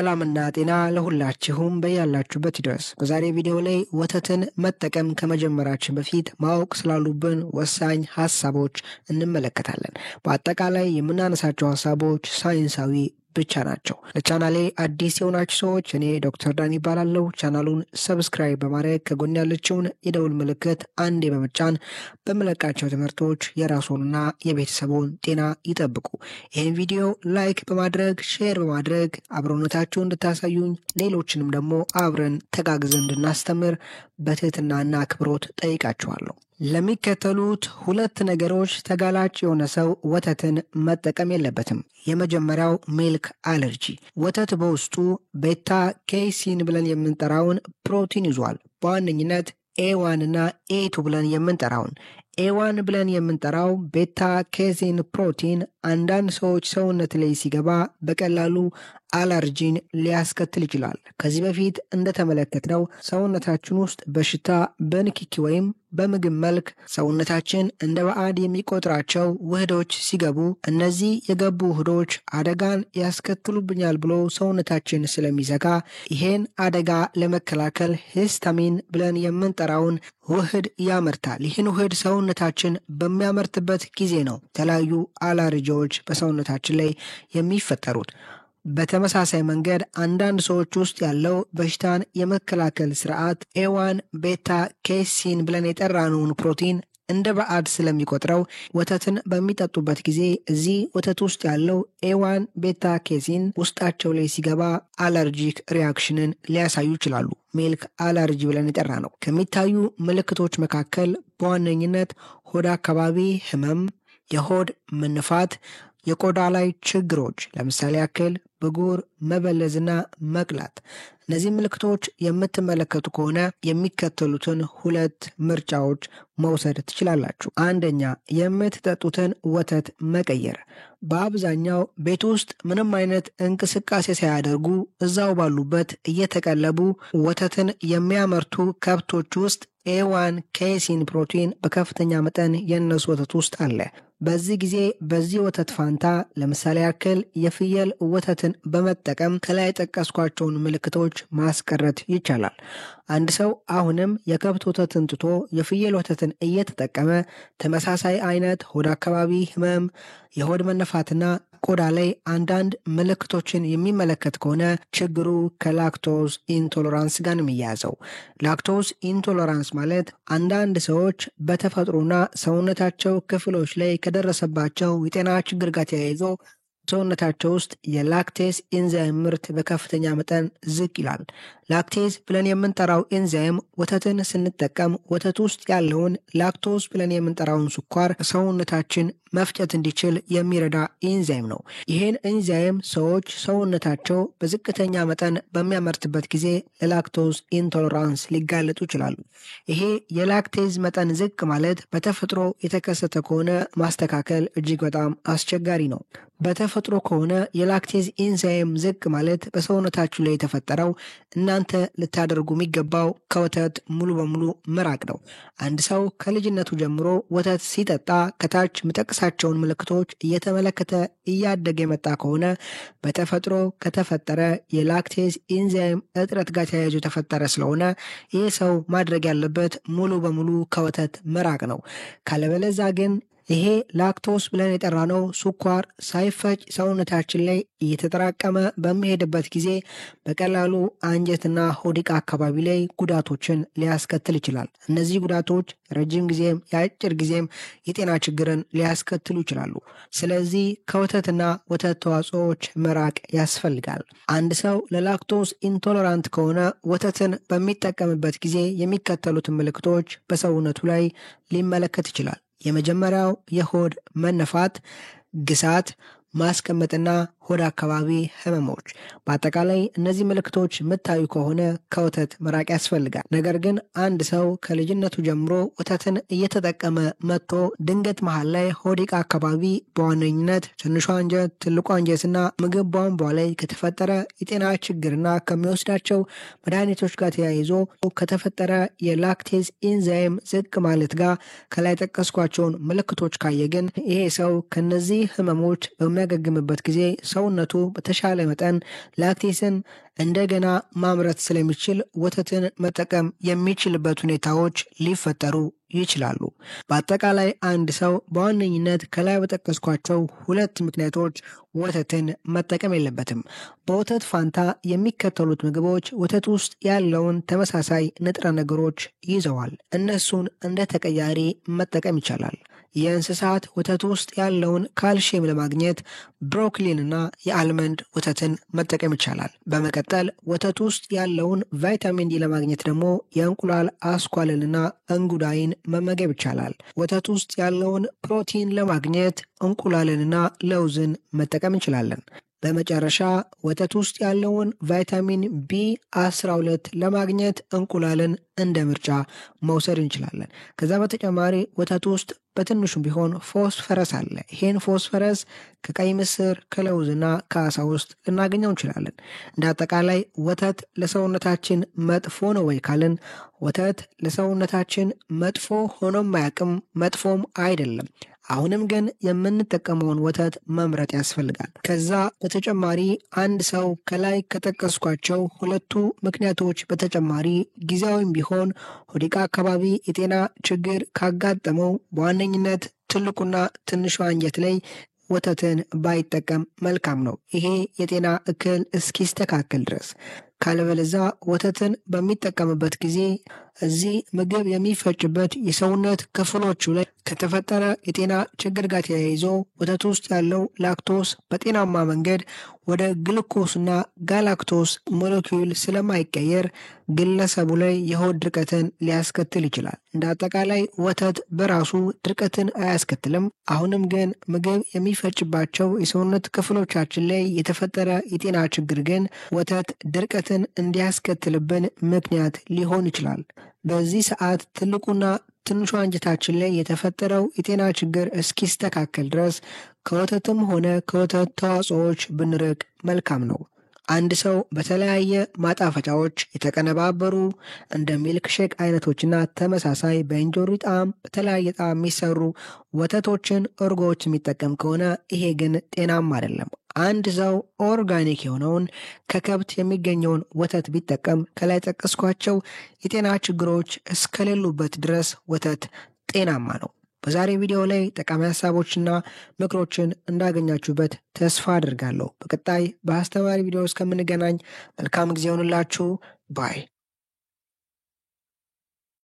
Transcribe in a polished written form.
ሰላምና ጤና ለሁላችሁም በያላችሁበት ይድረስ። በዛሬ ቪዲዮ ላይ ወተትን መጠቀም ከመጀመራችን በፊት ማወቅ ስላሉብን ወሳኝ ሐሳቦች እንመለከታለን። በአጠቃላይ የምናነሳቸው ሐሳቦች ሳይንሳዊ ብቻ ናቸው። ለቻናሌ አዲስ የሆናችሁ ሰዎች እኔ ዶክተር ዳን ይባላለሁ። ቻናሉን ሰብስክራይብ በማድረግ ከጎን ያለችውን የደውል ምልክት አንዴ በመጫን በመለቃቸው ትምህርቶች የራስዎንና የቤተሰቡን ጤና ይጠብቁ። ይህን ቪዲዮ ላይክ በማድረግ ሼር በማድረግ አብሮነታችሁን እንድታሳዩኝ ሌሎችንም ደግሞ አብረን ተጋግዘን እንድናስተምር በትህትናና አክብሮት ጠይቃችኋለሁ። ለሚከተሉት ሁለት ነገሮች ተጋላጭ የሆነ ሰው ወተትን መጠቀም የለበትም። የመጀመሪያው ሚልክ አለርጂ። ወተት በውስጡ ቤታ ኬሲን ብለን የምንጠራውን ፕሮቲን ይዟል። በዋነኝነት ኤ1 እና ኤ2 ብለን የምንጠራውን ኤ1 ብለን የምንጠራው ቤታ ኬሲን ፕሮቲን አንዳንድ ሰዎች ሰውነት ላይ ሲገባ በቀላሉ አለርጂን ሊያስከትል ይችላል። ከዚህ በፊት እንደተመለከትነው ሰውነታችን ውስጥ በሽታ በንክኪ ወይም በምግብ መልክ ሰውነታችን እንደ ባዕድ የሚቆጥራቸው ውህዶች ሲገቡ እነዚህ የገቡ ውህዶች አደጋን ያስከትሉብኛል ብሎ ሰውነታችን ስለሚዘጋ ይሄን አደጋ ለመከላከል ሂስታሚን ብለን የምንጠራውን ውህድ ያመርታል። ይህን ውህድ ሰውነታችን በሚያመርትበት ጊዜ ነው የተለያዩ አለርጂዎች በሰውነታችን ላይ የሚፈጠሩት። በተመሳሳይ መንገድ አንዳንድ ሰዎች ውስጥ ያለው በሽታን የመከላከል ስርዓት ኤ1 ቤታ ኬሲን ብለን የጠራነውን ፕሮቲን እንደ ባዕድ ስለሚቆጥረው ወተትን በሚጠጡበት ጊዜ እዚህ ወተት ውስጥ ያለው ኤ1 ቤታ ኬሲን ውስጣቸው ላይ ሲገባ አለርጂክ ሪያክሽንን ሊያሳዩ ይችላሉ። ሚልክ አለርጂ ብለን የጠራ ነው። ከሚታዩ ምልክቶች መካከል በዋነኝነት ሆድ አካባቢ ህመም፣ የሆድ መነፋት፣ የቆዳ ላይ ችግሮች ለምሳሌ ያክል ብጉር፣ መበለዝና መቅላት። እነዚህ ምልክቶች የምትመለከቱ ከሆነ የሚከተሉትን ሁለት ምርጫዎች መውሰድ ትችላላችሁ። አንደኛ፣ የምትጠጡትን ወተት መቀየር። በአብዛኛው ቤት ውስጥ ምንም አይነት እንቅስቃሴ ሳያደርጉ እዛው ባሉበት እየተቀለቡ ወተትን የሚያመርቱ ከብቶች ውስጥ ኤ1 ኬሲን ፕሮቲን በከፍተኛ መጠን የነሱ ወተት ውስጥ አለ። በዚህ ጊዜ በዚህ ወተት ፋንታ ለምሳሌ ያክል የፍየል ወተትን በመጠቀም ከላይ የጠቀስኳቸውን ምልክቶች ማስቀረት ይቻላል። አንድ ሰው አሁንም የከብት ወተትን ትቶ የፍየል ወተትን እየተጠቀመ ተመሳሳይ አይነት ሆድ አካባቢ ህመም፣ የሆድ መነፋትና ቆዳ ላይ አንዳንድ ምልክቶችን የሚመለከት ከሆነ ችግሩ ከላክቶዝ ኢንቶለራንስ ጋር ነው የሚያያዘው። ላክቶዝ ኢንቶለራንስ ማለት አንዳንድ ሰዎች በተፈጥሮና ሰውነታቸው ክፍሎች ላይ ከደረሰባቸው የጤና ችግር ጋር ተያይዞ ሰውነታቸው ውስጥ የላክቴዝ ኢንዛይም ምርት በከፍተኛ መጠን ዝቅ ይላል። ላክቴዝ ብለን የምንጠራው ኢንዛይም ወተትን ስንጠቀም ወተት ውስጥ ያለውን ላክቶዝ ብለን የምንጠራውን ስኳር ሰውነታችን መፍጨት እንዲችል የሚረዳ ኢንዛይም ነው። ይህን ኢንዛይም ሰዎች ሰውነታቸው በዝቅተኛ መጠን በሚያመርትበት ጊዜ ለላክቶዝ ኢንቶለራንስ ሊጋለጡ ይችላሉ። ይሄ የላክቴዝ መጠን ዝቅ ማለት በተፈጥሮ የተከሰተ ከሆነ ማስተካከል እጅግ በጣም አስቸጋሪ ነው። በተፈጥሮ ከሆነ የላክቴዝ ኢንዛይም ዝቅ ማለት በሰውነታችሁ ላይ የተፈጠረው እናንተ ልታደርጉ የሚገባው ከወተት ሙሉ በሙሉ መራቅ ነው። አንድ ሰው ከልጅነቱ ጀምሮ ወተት ሲጠጣ ከታች ምጠቅሳቸውን ምልክቶች እየተመለከተ እያደገ የመጣ ከሆነ በተፈጥሮ ከተፈጠረ የላክቴዝ ኢንዛይም እጥረት ጋር ተያይዞ የተፈጠረ ስለሆነ ይህ ሰው ማድረግ ያለበት ሙሉ በሙሉ ከወተት መራቅ ነው። ካለበለዛ ግን ይሄ ላክቶስ ብለን የጠራነው ስኳር ሳይፈጭ ሰውነታችን ላይ እየተጠራቀመ በሚሄድበት ጊዜ በቀላሉ አንጀትና ሆዲቃ አካባቢ ላይ ጉዳቶችን ሊያስከትል ይችላል። እነዚህ ጉዳቶች ረጅም ጊዜም የአጭር ጊዜም የጤና ችግርን ሊያስከትሉ ይችላሉ። ስለዚህ ከወተትና ወተት ተዋጽኦዎች መራቅ ያስፈልጋል። አንድ ሰው ለላክቶስ ኢንቶለራንት ከሆነ ወተትን በሚጠቀምበት ጊዜ የሚከተሉትን ምልክቶች በሰውነቱ ላይ ሊመለከት ይችላል። የመጀመሪያው የሆድ መነፋት፣ ግሳት፣ ማስቀመጥና ሆድ አካባቢ ህመሞች። በአጠቃላይ እነዚህ ምልክቶች የምታዩ ከሆነ ከወተት መራቅ ያስፈልጋል። ነገር ግን አንድ ሰው ከልጅነቱ ጀምሮ ወተትን እየተጠቀመ መጥቶ ድንገት መሃል ላይ ሆዲቃ አካባቢ በዋነኝነት ትንሿ አንጀት፣ ትልቁ አንጀትና ምግብ ቧንቧ ላይ ከተፈጠረ የጤና ችግርና ከሚወስዳቸው መድኃኒቶች ጋር ተያይዞ ከተፈጠረ የላክቴዝ ኢንዛይም ዝቅ ማለት ጋር ከላይ ጠቀስኳቸውን ምልክቶች ካየ ግን ይሄ ሰው ከነዚህ ህመሞች በሚያገግምበት ጊዜ ሰውነቱ በተሻለ መጠን ላክቴስን እንደገና ማምረት ስለሚችል ወተትን መጠቀም የሚችልበት ሁኔታዎች ሊፈጠሩ ይችላሉ። በአጠቃላይ አንድ ሰው በዋነኝነት ከላይ በጠቀስኳቸው ሁለት ምክንያቶች ወተትን መጠቀም የለበትም። በወተት ፋንታ የሚከተሉት ምግቦች ወተት ውስጥ ያለውን ተመሳሳይ ንጥረ ነገሮች ይዘዋል። እነሱን እንደ ተቀያሪ መጠቀም ይቻላል። የእንስሳት ወተት ውስጥ ያለውን ካልሽየም ለማግኘት ብሮኮሊንና የአልመንድ ወተትን መጠቀም ይቻላል። በመቀጠል ወተት ውስጥ ያለውን ቫይታሚን ዲ ለማግኘት ደግሞ የእንቁላል አስኳልንና እንጉዳይን መመገብ ይቻላል። ወተት ውስጥ ያለውን ፕሮቲን ለማግኘት እንቁላልንና ለውዝን መጠቀም እንችላለን። በመጨረሻ ወተት ውስጥ ያለውን ቫይታሚን B12 ለማግኘት እንቁላልን እንደ ምርጫ መውሰድ እንችላለን። ከዛ በተጨማሪ ወተት ውስጥ በትንሹም ቢሆን ፎስፈረስ አለ። ይሄን ፎስፈረስ ከቀይ ምስር፣ ከለውዝና ከአሳ ውስጥ ልናገኘው እንችላለን። እንደ አጠቃላይ ወተት ለሰውነታችን መጥፎ ነው ወይ ካልን ወተት ለሰውነታችን መጥፎ ሆኖም አያውቅም፣ መጥፎም አይደለም። አሁንም ግን የምንጠቀመውን ወተት መምረጥ ያስፈልጋል። ከዛ በተጨማሪ አንድ ሰው ከላይ ከጠቀስኳቸው ሁለቱ ምክንያቶች በተጨማሪ ጊዜያዊም ቢሆን ሆድ ዕቃ አካባቢ የጤና ችግር ካጋጠመው በዋነኝነት ትልቁና ትንሹ አንጀት ላይ ወተትን ባይጠቀም መልካም ነው። ይሄ የጤና እክል እስኪስተካከል ድረስ። ካለበለዛ ወተትን በሚጠቀምበት ጊዜ እዚህ ምግብ የሚፈጭበት የሰውነት ክፍሎቹ ላይ ከተፈጠረ የጤና ችግር ጋር ተያይዞ ወተት ውስጥ ያለው ላክቶስ በጤናማ መንገድ ወደ ግሉኮስና ጋላክቶስ ሞለኪውል ስለማይቀየር ግለሰቡ ላይ የሆድ ድርቀትን ሊያስከትል ይችላል። እንደ አጠቃላይ ወተት በራሱ ድርቀትን አያስከትልም። አሁንም ግን ምግብ የሚፈጭባቸው የሰውነት ክፍሎቻችን ላይ የተፈጠረ የጤና ችግር ግን ወተት ድርቀትን እንዲያስከትልብን ምክንያት ሊሆን ይችላል። በዚህ ሰዓት ትልቁና ትንሹ አንጀታችን ላይ የተፈጠረው የጤና ችግር እስኪስተካከል ድረስ ከወተትም ሆነ ከወተት ተዋጽኦዎች ብንርቅ መልካም ነው። አንድ ሰው በተለያየ ማጣፈጫዎች የተቀነባበሩ እንደ ሚልክ ሼክ አይነቶችና ተመሳሳይ በእንጆሪ ጣዕም በተለያየ ጣዕም የሚሰሩ ወተቶችን፣ እርጎዎች የሚጠቀም ከሆነ ይሄ ግን ጤናማ አይደለም። አንድ ሰው ኦርጋኒክ የሆነውን ከከብት የሚገኘውን ወተት ቢጠቀም ከላይ ጠቀስኳቸው የጤና ችግሮች እስከሌሉበት ድረስ ወተት ጤናማ ነው። በዛሬ ቪዲዮ ላይ ጠቃሚ ሀሳቦችና ምክሮችን እንዳገኛችሁበት ተስፋ አድርጋለሁ። በቀጣይ በአስተማሪ ቪዲዮ እስከምንገናኝ መልካም ጊዜ ይሁንላችሁ ባይ